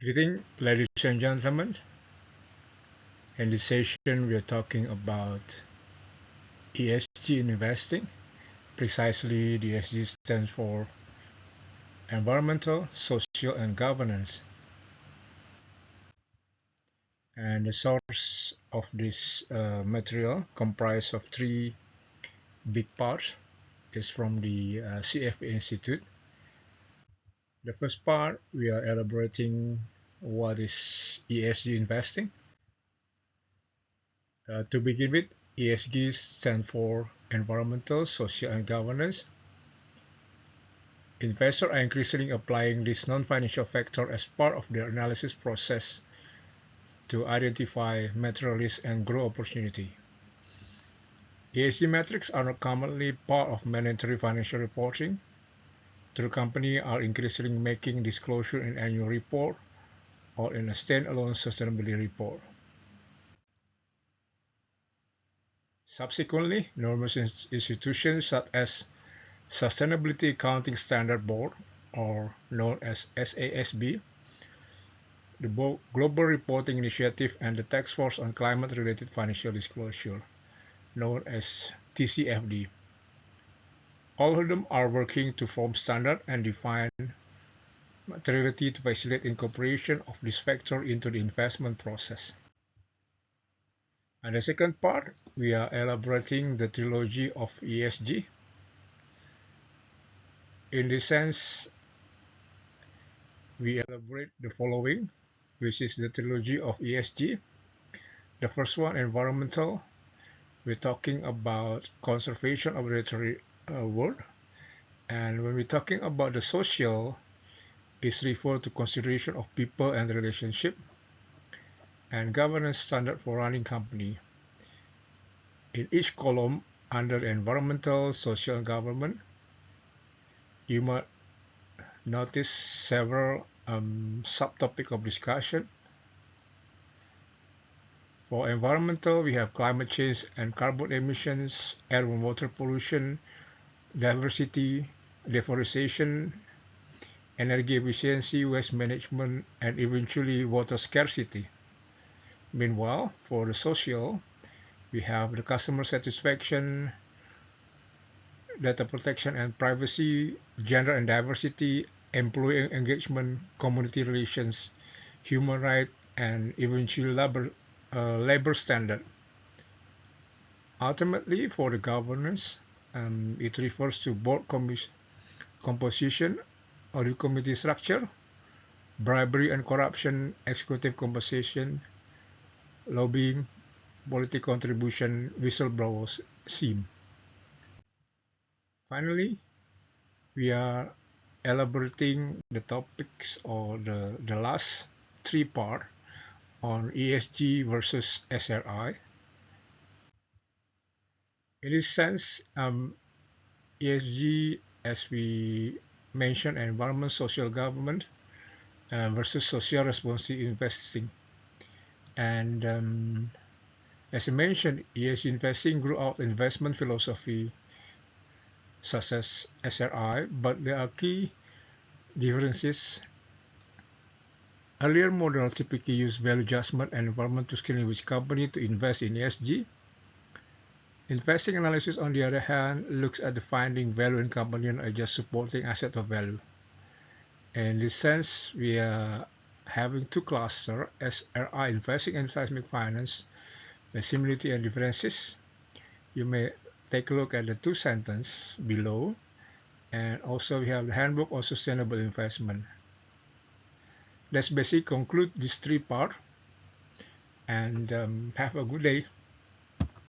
Greeting, ladies and gentlemen. In this session, we are talking about ESG investing. Precisely, the ESG stands for environmental, social, and governance. And the source of this material comprised of three big parts is from the CFA Institute. The first part, we are elaborating what is ESG investing. To begin with, ESG stands for environmental, social, and governance. Investors are increasingly applying this non-financial factor as part of their analysis process to identify material risk and grow opportunity. ESG metrics are not commonly part of mandatory financial reporting. The company are increasingly making disclosure in annual report or in a standalone sustainability report. Subsequently, numerous institutions such as Sustainability Accounting Standard Board, or known as SASB, the Global Reporting Initiative, and the Task Force on Climate-Related Financial Disclosure, known as TCFD. All of them are working to form standards and define materiality to facilitate incorporation of this factor into the investment process. And the second part, we are elaborating the trilogy of ESG. In this sense, we elaborate the following, which is the trilogy of ESG. The first one, environmental. We're talking about conservation of the natural world. And when we're talking about the social, it's referred to consideration of people and relationship, and governance standard for running company. In each column under environmental, social, and government, you might notice several subtopics of discussion. For environmental, we have climate change and carbon emissions, air and water pollution, diversity, deforestation, energy efficiency, waste management, and eventually water scarcity. Meanwhile, for the social, we have the customer satisfaction, data protection and privacy, gender and diversity, employee engagement, community relations, human rights, and eventually labor standard. Ultimately, for the governance, it refers to board composition, audit committee structure, bribery and corruption, executive compensation, lobbying, political contribution, whistleblowers, scheme. Finally, we are elaborating the topics or the last three parts on ESG versus SRI. In this sense, ESG, as we mentioned, environment, social government versus social responsible investing. And as I mentioned, ESG investing grew out investment philosophy such as SRI, but there are key differences. Earlier model typically used value adjustment and environmental screening which company to invest in ESG. Investing analysis, on the other hand, looks at the finding value in company and adjust supporting asset of value. In this sense, we are having two clusters, SRI, investing and seismic finance, the similarity and differences. You may take a look at the two sentences below, and also we have the handbook on sustainable investment. Let's basically conclude these three parts, and have a good day.